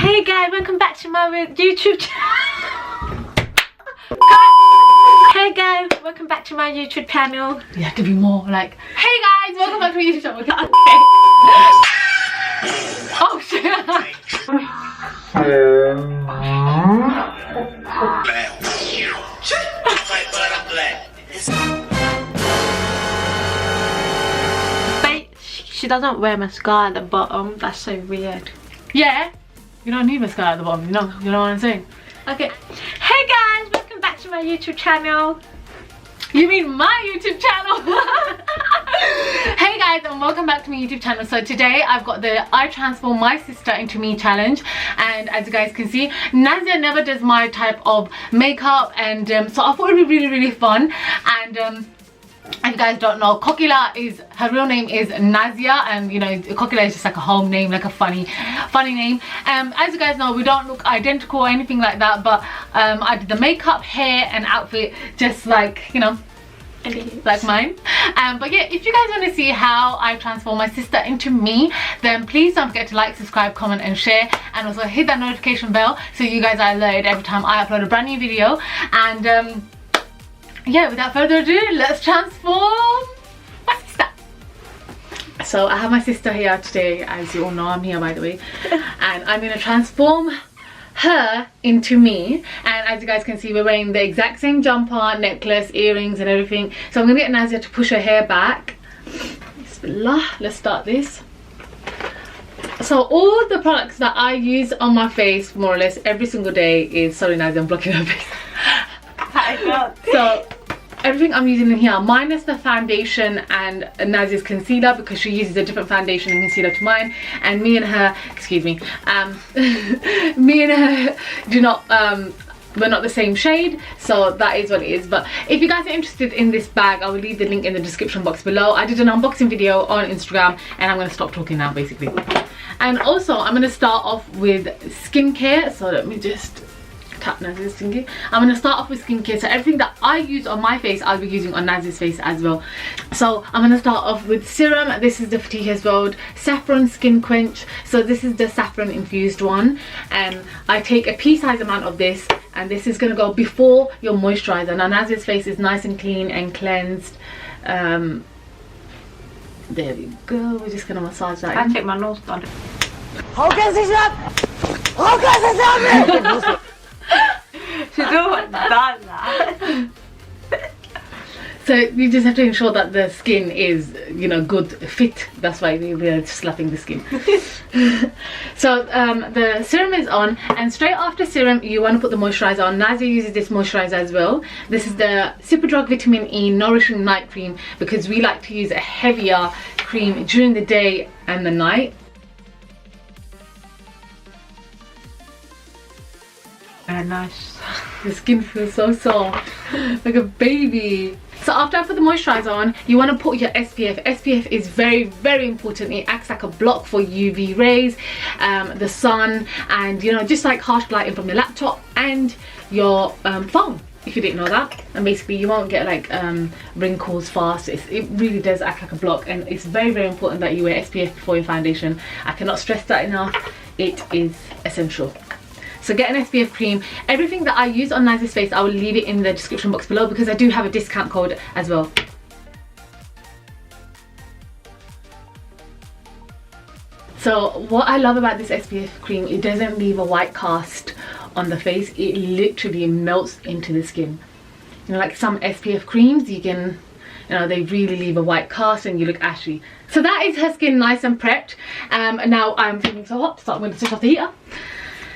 Hey guys, welcome back to my YouTube channel. Hey guys, welcome back to my YouTube channel. You have to be more like, hey guys, welcome back to my YouTube channel. Okay. Oh shit. She doesn't wear mascara at the bottom. That's so weird. Yeah, you don't need mascara at the bottom. You know what I'm saying? Okay. Hey guys, welcome back to my YouTube channel. You mean my YouTube channel? Hey guys, and welcome back to my YouTube channel. So today I've got the I Transform My Sister Into Me challenge, and as you guys can see, Nazia never does my type of makeup, and so I thought it would be really fun. And if you guys don't know, Kokila is, her real name is Nazia, and you know, Kokila is just like a home name, like a funny name. As you guys know, we don't look identical or anything like that, but I did the makeup, hair and outfit just like, you know, like mine. But yeah, if you guys want to see how I transform my sister into me, then please don't forget to like, subscribe, comment and share, and also hit that notification bell so you guys are alerted every time I upload a brand new video. And yeah, without further ado, let's transform my sister. So I have my sister here today, as you all know. I'm here, by the way, and I'm gonna transform her into me. And as you guys can see, we're wearing the exact same jumper, necklace, earrings and everything. So I'm gonna get Nazia to push her hair back. Bismillah, let's start this. So all the products that I use on my face, more or less every single day, is, sorry Nazia, I'm blocking her face. So everything I'm using in here, minus the foundation and Nazia's concealer, because she uses a different foundation and concealer to mine, and me and her, excuse me, me and her do not, we're not the same shade, so that is what it is. But if you guys are interested in this bag, I will leave the link in the description box below. I did an unboxing video on Instagram, and I'm going to stop talking now basically. And also I'm going to start off with skincare, so let me just tap Nazia's thingy. I'm going to start off with skincare, so everything that I use on my face I'll be using on Nazia's face as well. So I'm going to start off with serum. This is the Fatihah's World Saffron Skin Quench. So this is the saffron infused one, and I take a pea-sized amount of this, and this is going to go before your moisturizer. Now Nazia's face is nice and clean and cleansed. There we go. We're just going to massage that. I take my nose down. How can this happen? How can this happen? She's always done that. So you just have to ensure that the skin is, you know, good fit. That's why we're slapping the skin. So the serum is on, and straight after serum you want to put the moisturizer on. Nazia uses this moisturizer as well. This is the Superdrug Vitamin E Nourishing Night Cream, because we like to use a heavier cream during the day and the night. Very nice. The skin feels so soft, like a baby. So after I put the moisturizer on, you want to put your SPF. SPF is very important. It acts like a block for UV rays, the sun, and you know, just like harsh lighting from your laptop and your phone, if you didn't know that. And basically you won't get like wrinkles fast. It really does act like a block, and it's very important that you wear SPF before your foundation. I cannot stress that enough. It is essential. So get an SPF cream. Everything that I use on Nazia's face I will leave it in the description box below, because I do have a discount code as well. So what I love about this SPF cream, it doesn't leave a white cast on the face. It literally melts into the skin. You know, like some SPF creams, you can, you know, they really leave a white cast and you look ashy. So that is her skin nice and prepped. And now I'm feeling so hot, so I'm going to switch off the heater.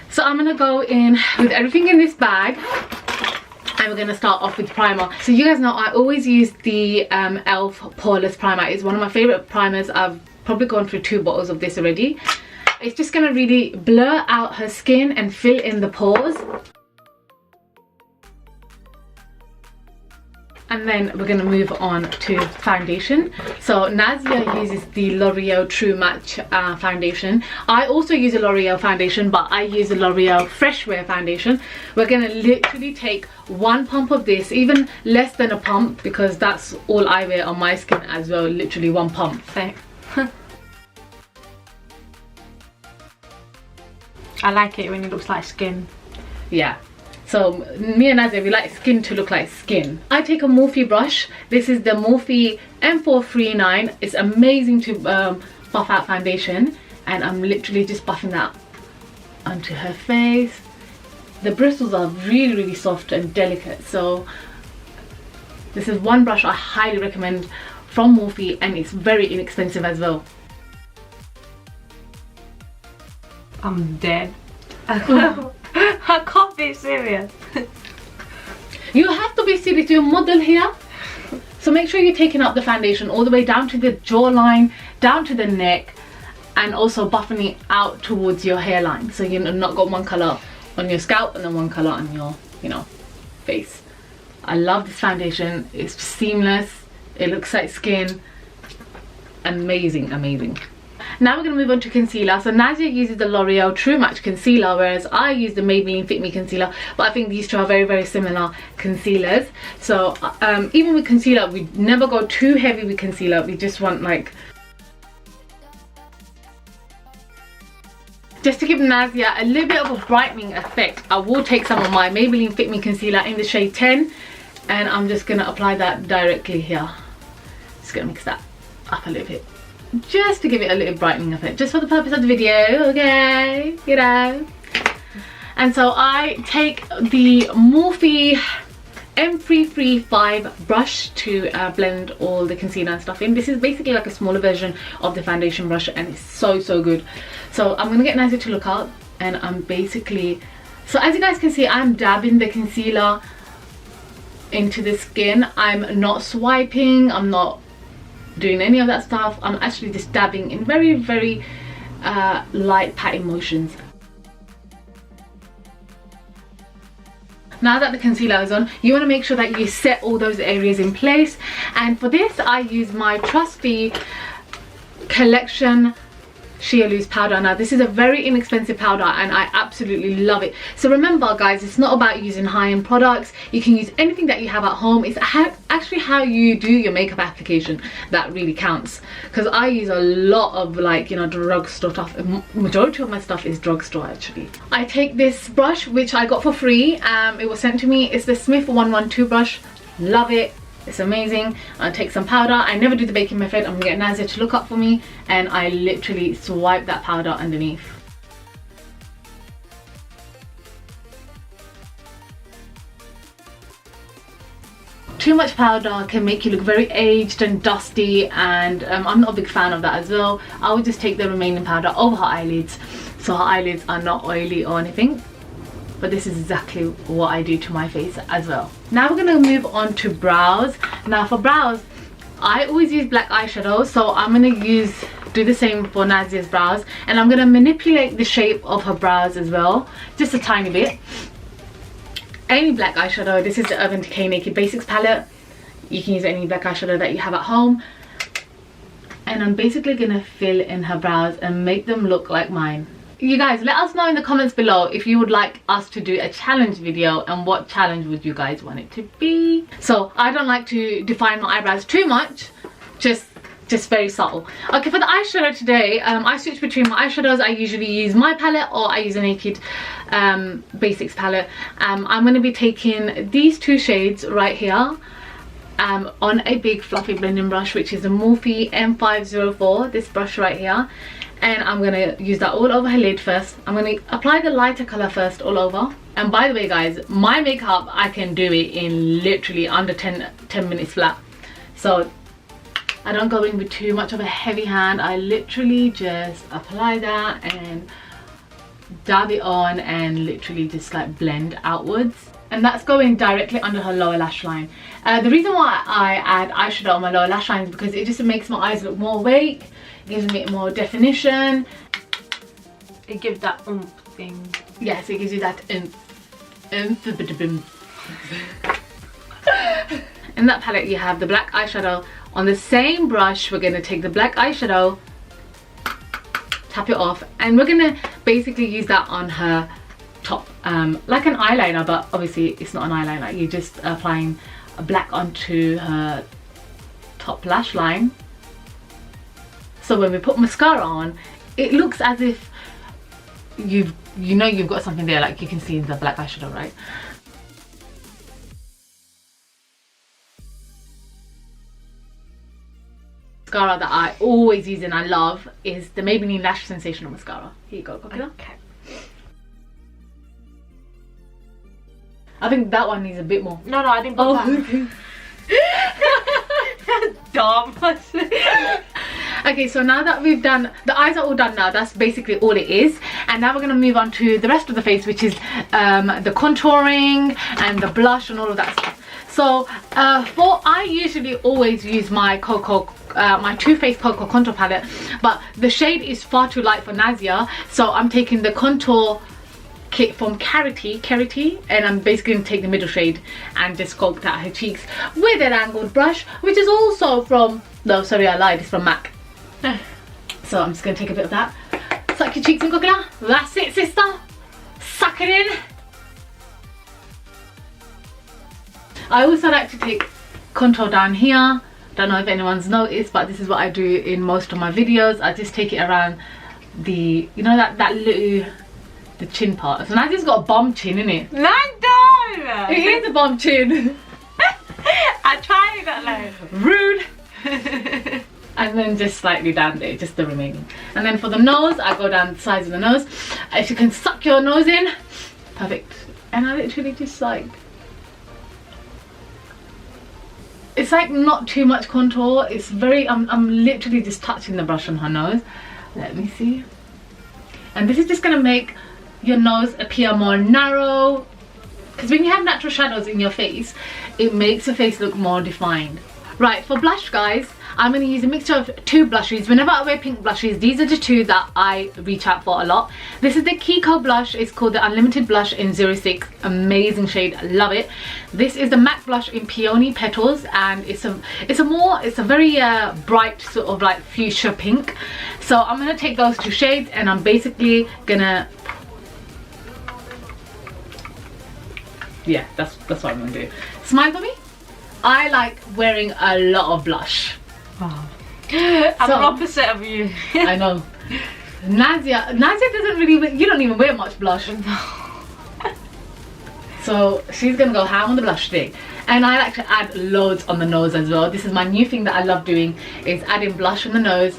So I'm going to go in with everything in this bag, and we're going to start off with primer. So you guys know I always use the e.l.f. Poreless primer. It's one of my favourite primers. I've probably gone through 2 bottles of this already. It's just going to really blur out her skin and fill in the pores. And then we're going to move on to foundation. So Nazia uses the L'Oreal True Match foundation. I also use a L'Oreal foundation, but I use a L'Oreal Fresh Wear foundation. We're going to literally take 1 pump of this, even less than a pump, because that's all I wear on my skin as well, literally 1 pump. I like it when it looks like skin. Yeah. So me and Nadia, we like skin to look like skin. I take a Morphe brush. This is the Morphe M439. It's amazing to buff out foundation, and I'm literally just buffing that onto her face. The bristles are really soft and delicate, so this is one brush I highly recommend from Morphe, and it's very inexpensive as well. I'm dead. I can't be serious. You have to be serious, you're a model here. So make sure you're taking up the foundation all the way down to the jawline, down to the neck, and also buffing it out towards your hairline. So you're not got one colour on your scalp and then one colour on your, you know, face. I love this foundation. It's seamless. It looks like skin. Amazing, amazing. Now we're going to move on to concealer. So Nadia uses the L'Oreal True Match Concealer, whereas I use the Maybelline Fit Me Concealer. But I think these two are very similar concealers. So even with concealer, we never go too heavy with concealer. We just want like... Just to give Nadia a little bit of a brightening effect, I will take some of my Maybelline Fit Me Concealer in the shade 10. And I'm just going to apply that directly here. Just going to mix that up a little bit. Just to give it a little brightening effect, just for the purpose of the video, okay, you know. And so I take the Morphe M335 brush to blend all the concealer and stuff in. This is basically like a smaller version of the foundation brush, and it's so good. So I'm gonna get Nadia to look out, and I'm basically, so as you guys can see, I'm dabbing the concealer into the skin. I'm not swiping, I'm not doing any of that stuff. I'm actually just dabbing in very light patting motions. Now that the concealer is on, you want to make sure that you set all those areas in place, and for this I use my trusty Collection Sheer Loose powder. Now this is a very inexpensive powder and I absolutely love it. So remember guys, it's not about using high-end products. You can use anything that you have at home. It's actually how you do your makeup application that really counts, because I use a lot of, like, you know, drugstore stuff. Majority of my stuff is drugstore actually. I take this brush which I got for free. It was sent to me. It's the Smith 112 brush. Love it. It's amazing. I take some powder. I never do the baking method. I'm gonna get Nadia to look up for me, and I literally swipe that powder underneath. Too much powder can make you look very aged and dusty, and I'm not a big fan of that as well. I would just take the remaining powder over her eyelids, so her eyelids are not oily or anything. But this is exactly what I do to my face as well. Now we're going to move on to brows. Now for brows, I always use black eyeshadow, so I'm going to do the same for Nadia's brows, and I'm going to manipulate the shape of her brows as well, just a tiny bit. Any black eyeshadow. This is the Urban Decay Naked Basics palette. You can use any black eyeshadow that you have at home, and I'm basically going to fill in her brows and make them look like mine. You guys, let us know in the comments below if you would like us to do a challenge video, and what challenge would you guys want it to be. So I don't like to define my eyebrows too much, just very subtle. Okay, for the eyeshadow today, I switch between my eyeshadows. I usually use my palette or I use a Naked Basics palette. I'm going to be taking these two shades right here on a big fluffy blending brush, which is a Morphe M504, this brush right here. And I'm going to use that all over her lid first. I'm going to apply the lighter colour first all over. And by the way guys, my makeup, I can do it in literally under 10 minutes flat. So I don't go in with too much of a heavy hand. I literally just apply that and dab it on and literally just like blend outwards. And that's going directly under her lower lash line. The reason why I add eyeshadow on my lower lash line is because it just makes my eyes look more awake. It gives me more definition. It gives that oomph thing. Yes, it gives you that oomph. In that palette you have the black eyeshadow. On the same brush we're going to take the black eyeshadow, tap it off, and we're going to basically use that on her top, like an eyeliner, but obviously it's not an eyeliner. You're just applying a black onto her top lash line. So when we put mascara on, it looks as if you know you've got something there, like you can see in the black eyeshadow, right? Mascara that I always use and I love is the Maybelline Lash Sensational Mascara. Here you go, Coconut. Okay. I think that one needs a bit more. No, I didn't put that. Dumb. Okay, so now that we've done, the eyes are all done now, that's basically all it is. And now we're going to move on to the rest of the face, which is the contouring and the blush and all of that stuff. So I usually always use my my Too Faced Cocoa contour palette, but the shade is far too light for Nazia, so I'm taking the contour kit from Carity, and I'm basically going to take the middle shade and just sculpt out her cheeks with an angled brush, which is also from, no sorry I lied, it's from MAC. So I'm just going to take a bit of that. Suck your cheeks in, Coconut. That's it, sister. Suck it in. I also like to take contour down here. Don't know if anyone's noticed, but this is what I do in most of my videos. I just take it around the, you know, that little, the chin part. So Nazia's got a bomb chin, innit? No, don't! It is a bomb chin. I tried that low. Rude. And then just slightly down there, just the remaining. And then for the nose, I go down the sides of the nose. If you can suck your nose in, perfect. And I literally just like, it's like not too much contour. It's very, I'm literally just touching the brush on her nose. Let me see. And this is just gonna make your nose appear more narrow, because when you have natural shadows in your face, it makes your face look more defined. Right, for blush, guys, I'm going to use a mixture of two blushes. Whenever I wear pink blushes, these are the two that I reach out for a lot. This is the Kiko blush. It's called the Unlimited Blush in 06. Amazing shade, love it. This is the MAC blush in Peony Petals, and it's a very bright sort of like fuchsia pink. So I'm going to take those two shades and I'm basically gonna, yeah, that's what I'm gonna do. Smile for me. I like wearing a lot of blush. Wow. I'm the opposite of you. I know. Nazia doesn't really, you don't even wear much blush. So she's gonna go ham on the blush today. And I like to add loads on the nose as well. This is my new thing that I love doing, is adding blush on the nose.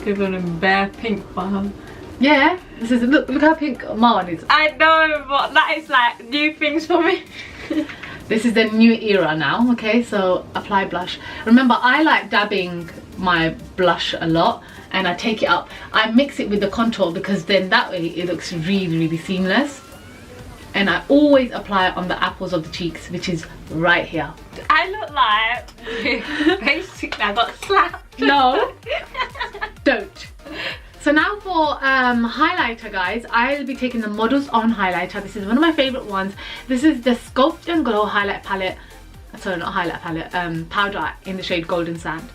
People in bare pink bomb. Yeah, this is, look how pink my one is. I know, but that is like new things for me. This is the new era now, okay? So apply blush. Remember, I like dabbing my blush a lot, and I take it up. I mix it with the contour because then that way it looks really, really seamless. And I always apply it on the apples of the cheeks, which is right here. I look like basically I got slapped. No, don't. So now for highlighter, guys, I'll be taking the Models On highlighter. This is one of my favorite ones. This is the Sculpt and Glow highlight palette. Sorry, not highlight palette, powder in the shade Golden Sand.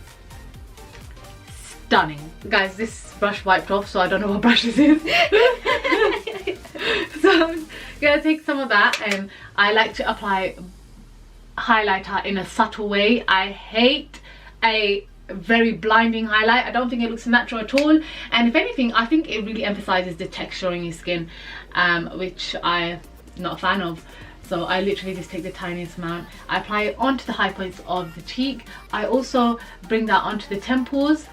Stunning. Guys, this brush wiped off, so I don't know what brush this is. So I'm gonna take some of that, and I like to apply highlighter in a subtle way. I hate a very blinding highlight. I don't think it looks natural at all, and if anything, I think it really emphasizes the texture on your skin, which I'm not a fan of. So I literally just take the tiniest amount. I apply it onto the high points of the cheek. I also bring that onto the temples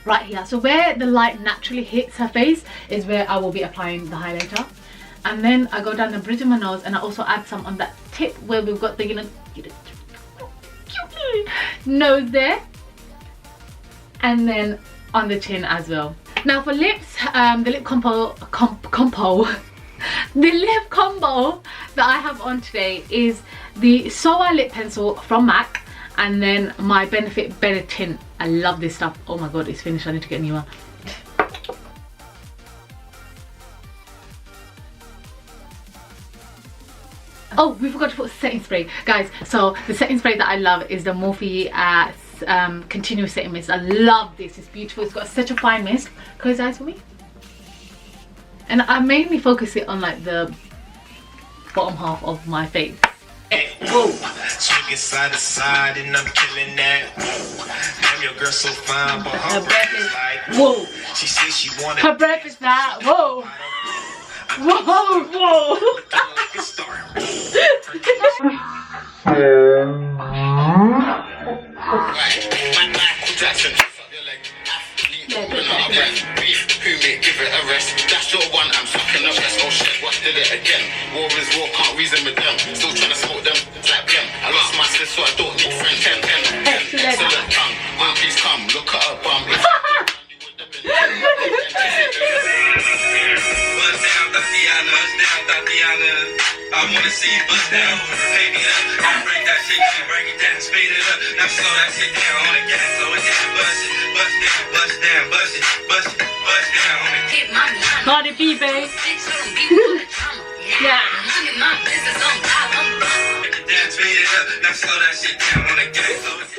right here. So where the light naturally hits her face is where I will be applying the highlighter. And then I go down the bridge of my nose, and I also add some on that tip where we've got the, you know, nose there. And then on the chin as well. Now for lips, the lip combo the lip combo that I have on today is the Soar lip pencil from MAC, and then my benetint. I love this stuff. Oh my god, it's finished. I need to get a new one. Oh, we forgot to put setting spray, guys. So the setting spray that I love is the Morphe continuous setting mist. I love this. It's beautiful. It's got such a fine mist. Close your eyes for me. And I mainly focus it on like the bottom half of my face. Whoa. Swinging side to side and I'm killing that. Damn, your girl so fine, but her breath is like. Whoa. She says she wanted. Her breath is like. Whoa. Whoa. Whoa. Like a star. Michael Jackson. Give it a rest. That's your one. I'm sucking up. Let's go shit. What did it again? War is war. Can't reason with them. Still trying to smoke them. Like them. I lost my sis, so I don't need friends. Excellent tongue. One piece come. Look at her bum. Bust down, Tatiana. I wanna see you bust down. Baby, break that shit. Break it down. Speed it up. Now slow that shit down on the gas. Slow it down. Bust it. Bust down. Bust it. Bust down on the Cardi B, babe. Yeah. Speed it up. Now slow that shit down on the gas.